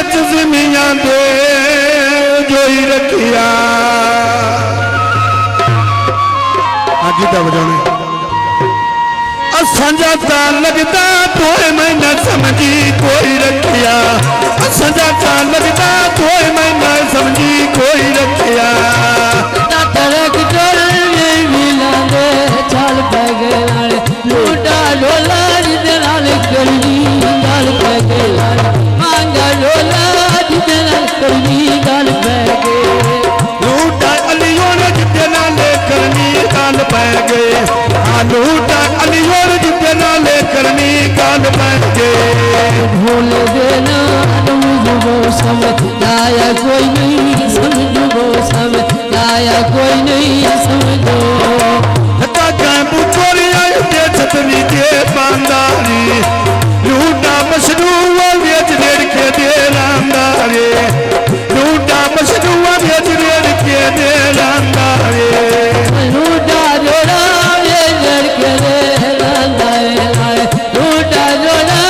बेच ज़मीयां दे जोई रखिया गीता बजाने असंजा ता लगता तोए मैं न समझी कोई रखिया असंजा ता लगता तोए मैं न समझी कोई रखिया तरक चल मिला दे चल पैगे लाल लूटा डोला जिदे नाल करनी गल पैगे लाल मांगा डोला जिदे नाल करनी गल पैगे लूटा अलियों जिदे नाल करनी गल पैगे लूटा अलियों जिदे नाल करनी गल पैगे भूल देना मुझको समझ आया कोई नहीं समझो समझ आया कोई नहीं समझो छतरी के बांदारी लूटा मशरूआ बेच रेड़ के दे रामदारे लूटा मशरूआ बेच रेड़ के दे रामदारे लूटा जोड़ा बेच रेड़ के दे रामदारे लूटा जोड़ा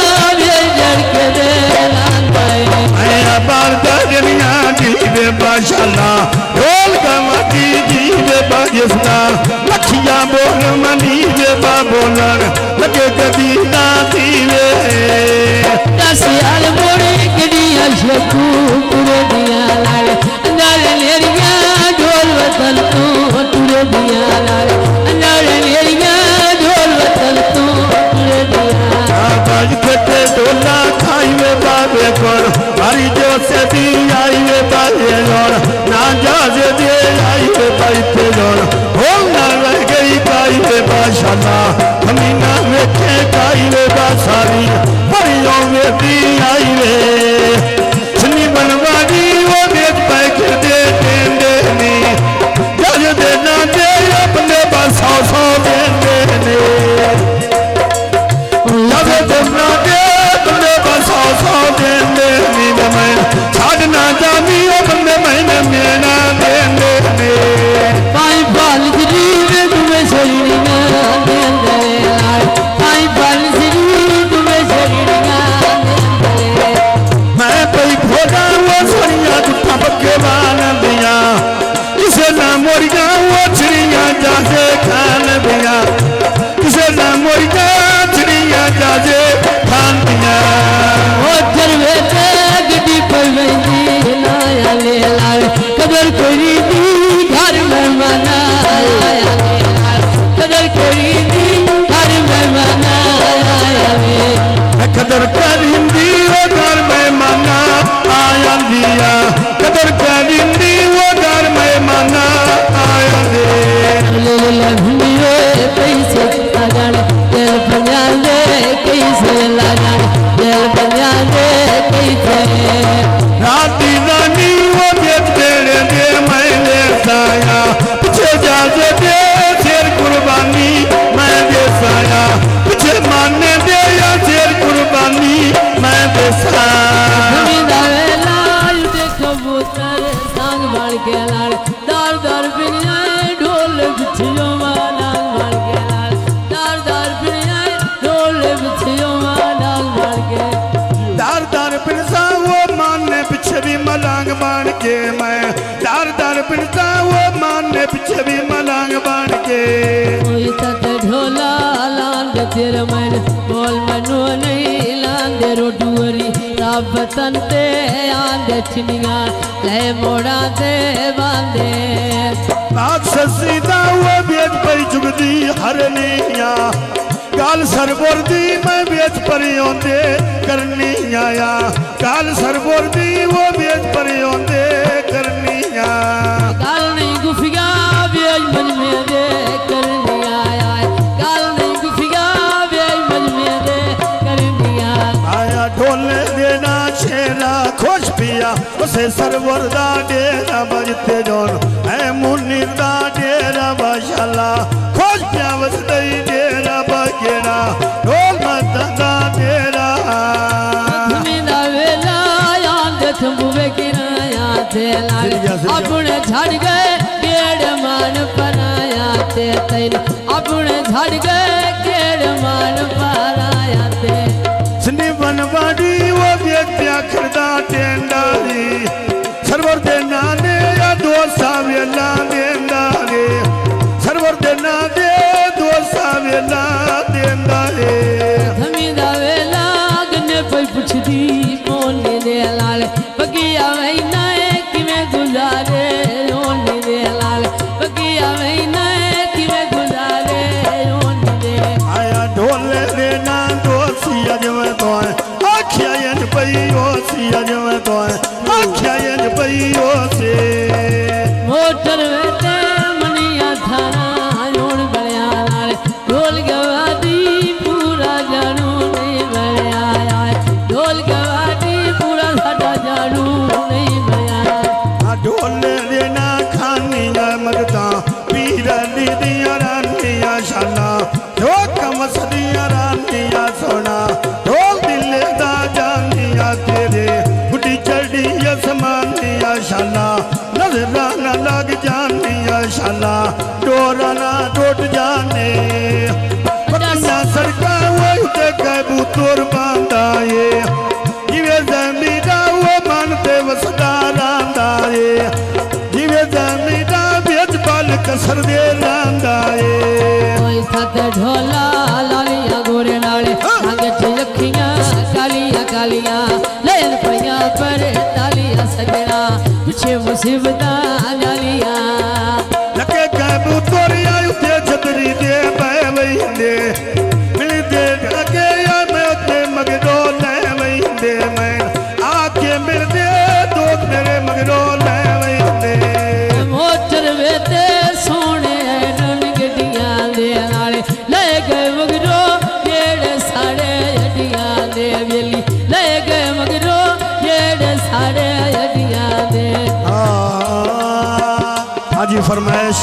बेच रेड़ के दे रामदारे आया बारदा दुनिया जीवे बाशाला ढोल गवाती जीवे बाजिस्ता लखिया बोल मनी वे बाबोलर लगे कदी ना दीवे दसियाल मोरे कदिया शकू पूरे दिया लाल अंदर लेरिया ढोल वतन तू पूरे दिया लाल अंदर लेरिया ढोल वतन तू पूरे दिया बाज खटे डोला खाई वे बाबे पर हरी जो से दी आई वे बाबे जोर ना जाजे दे आई वे बाइते जोर हो ना रह गई काई वे बाशाला हमीना वेखे काई वे बासारी परियों में दी आई वे सुनी बनवादी वो बेच पैके दे देंदे नी जज दे ना दे अपने बासौ सौ देंदे नी जज दे ना दे अपने बासौ सौ देंदे नी मैं छाड़ना जामी अपने महीने में ना देंदे नी पाई बाल गिरी तुम्हें शरीरिया देंदे लाल पाई बाल गिरी तुम्हें शरीरिया देंदे मैं कोई भोगा वो सरिया जुटा पक्के बान दिया किसे ना मोरिया वो चिड़िया जाजे खान दिया किसे ना मोरिया चिड़िया जाजे खान दिया वो चरवे ते गड्डी पर बैठी लाया ले लाल कदर कोई दी घर में मनाया ले लाल कदर कोई दी घर में मनाया ले कदर करिंदी वो घर में मना आया दिया कदर करिंदी वो घर में मना आया दे लभियो पैसे लगन दिल बना दे कैसे लगन दिल बना दे कैसे राती रानी वो बेच बेड़े दे मैंने साया पीछे जाजे दे शेर कुर्बानी मैं बेसाया पीछे मानने दे या शेर कुर्बानी मैं बेसाया लाल कबूतर सांग बढ़ के लाल दार दार बिनिया ढोल बिछियो माला बढ़ के लाल दार दार बिनिया ढोल बिछियो माला बढ़ के दार पिनसा वो मानने पीछे भी मलांग बाण के मैं दार पिनसा वो मानने पीछे भी मलांग बाण के कोई तक ढोला लांद तेरे मन बोल मनो नहीं लांद रोटुरी रब तंते आंदे छिनिया ले मोड़ा दे बांधे राक्षसी दा वो बेच पर जुगदी हरनिया काल सरबोरदी मैं बेच पर योंदे करनी आया काल सरबोरदी वो बेच पर योंदे करनी आया काल नहीं गुफिया बेज मन में दे करनी आया काल नहीं गुफिया बेज मन में दे करनी आया ढोले देना छेरा खुश पिया उसे सरबोरदा डेरा बजते जोन है मुन्नीर दा डेरा माशाल्लाह खुश पिया बस दई डेरा बगेरा ढोल मत दा डेरा मेरा वेला याद थंबुवे किराया थे लाल अपने झड़ गए केड़ मान पराया थे तैन अपने झड़ गए केड़ मान पराया थे स्नी बनवाड़ी वो व्यक्ति खरदा टेंडा ਮੋਨੇ ਦੇ ਲਾਲ ਬਗੀਆ ਵੈਨਾ ਕਿਵੇਂ ਗੁਜ਼ਾਰੇ ਓਨੇ ਦੇ ਲਾਲ ਬਗੀਆ ਵੈਨਾ ਕਿਵੇਂ ਗੁਜ਼ਾਰੇ ਓਨੇ ਦੇ ਆਇਆ ਢੋਲੇ ਦੇ ਨਾ ਦੋਸੀ ਅਜਵੇਂ ਤੋਂ ਆਖਿਆ ਇੰਜ ਪਈ ਹੋਸੀ ਅਜਵੇਂ ਤੋਂ ਆਖਿਆ ਇੰਜ ਪਈ ਹੋਸੇ ਮੋਟਰ ਵੇਤੇ ਮਨੀਆਂ ਥਾਣਾ ਜੋੜ ਬਲਿਆ ਨਾਲ ਢੋਲ ਗਵਾਦੀ ਪੂਰਾ ਜਾਣੂ ਨਹੀਂ ਬਲਿਆ ਢੋਲ ਗਵਾਦੀ ਪੂਰਾ ਸਾਡਾ ਜਾਣੂ ਨਹੀਂ ਬਲਿਆ ਆ ਢੋਲੇ ਦੇ ਨਾ ਖਾਨੀਆਂ ਮਗਤਾਂ ਪੀਰਾਂ ਦੀਆਂ ਰਾਨੀਆਂ ਸ਼ਾਨਾਂ ਜੋ ਕਮਸਦੀਆਂ ਰਾਨੀਆਂ ਸੋਨਾ ਢੋਲ ਦਿਲ ਦਾ ਜਾਨੀਆਂ ਤੇਰੇ ਗੁੱਡੀ ਚੜੀ ਅਸਮਾਨੀਆਂ ਸ਼ਾਨਾਂ ਨਜ਼ਰਾਂ ਨਾ ਲੱਗ ਜਾਨੀਆਂ ਸ਼ਾਨਾਂ ਡੋਰਾਂ ਨਾ ਟੁੱਟ ਜਾਣੇ ਪੱਕੀਆਂ ਸੜਕਾਂ ਉਹ ਤੇ ਕਬੂਤਰ ਪਾਉਂਦਾ ਏ ਜਿਵੇਂ ਜ਼ਮੀਨਾਂ ਉਹ ਮਨ ਤੇ ਵਸਦਾ ਰਹਿੰਦਾ ਏ ਜਿਵੇਂ ਜ਼ਮੀਨਾਂ ਵਿੱਚ ਬਲ ਕਸਰ ਦੇ ਰਹਿੰਦਾ ਏ ਓਏ ਸੱਤ ਢੋਲਾ ਲਾਲੀਆਂ ਗੋਰੇ ਨਾਲੇ ਅੰਗ ਚ ਅੱਖੀਆਂ ਕਾਲੀਆਂ ਕਾਲੀਆਂ ਲੈਣ ਪਈਆਂ ਪਰ ਤਾਲੀਆਂ ਸਜਣਾ ਪਿੱਛੇ ਮੁਸੀਬਤਾਂ ਲਾਲੀਆਂ ਲੱਗੇ ਕਬੂਤਰ ਆਇਓ ਤੇ ਛਤਰੀ ਦੇ ਪੈ ਵਈਂਦੇ ਮਿਲਦੇ ਲੱਗੇ ਆ ਮੈਂ ਉੱਤੇ ਮਗਰੋਂ ਲੈ ਵਈਂਦੇ ਮੈਂ ਆ ਕੇ ਮਿਲਦੇ ਦੋਸਤ ਮੇਰੇ ਮਗਰੋਂ ਲੈ ਵਈਂਦੇ ਮੋਟਰ ਵੇਤੇ ਸੋਹਣੇ ਰਣ ਗੱਡੀਆਂ ਦੇ ਨਾਲੇ ਲੈ ਗਏ ਮਗਰੋਂ ਜਿਹੜੇ ਸਾਡੇ ਅੱਡੀਆਂ ਦੇ ਵੇਲੀ ਲੈ ਗਏ ਮਗਰੋਂ ਜਿਹੜੇ ਸਾਡੇ ਅੱਡੀਆਂ ਦੇ हाजी फरमाइश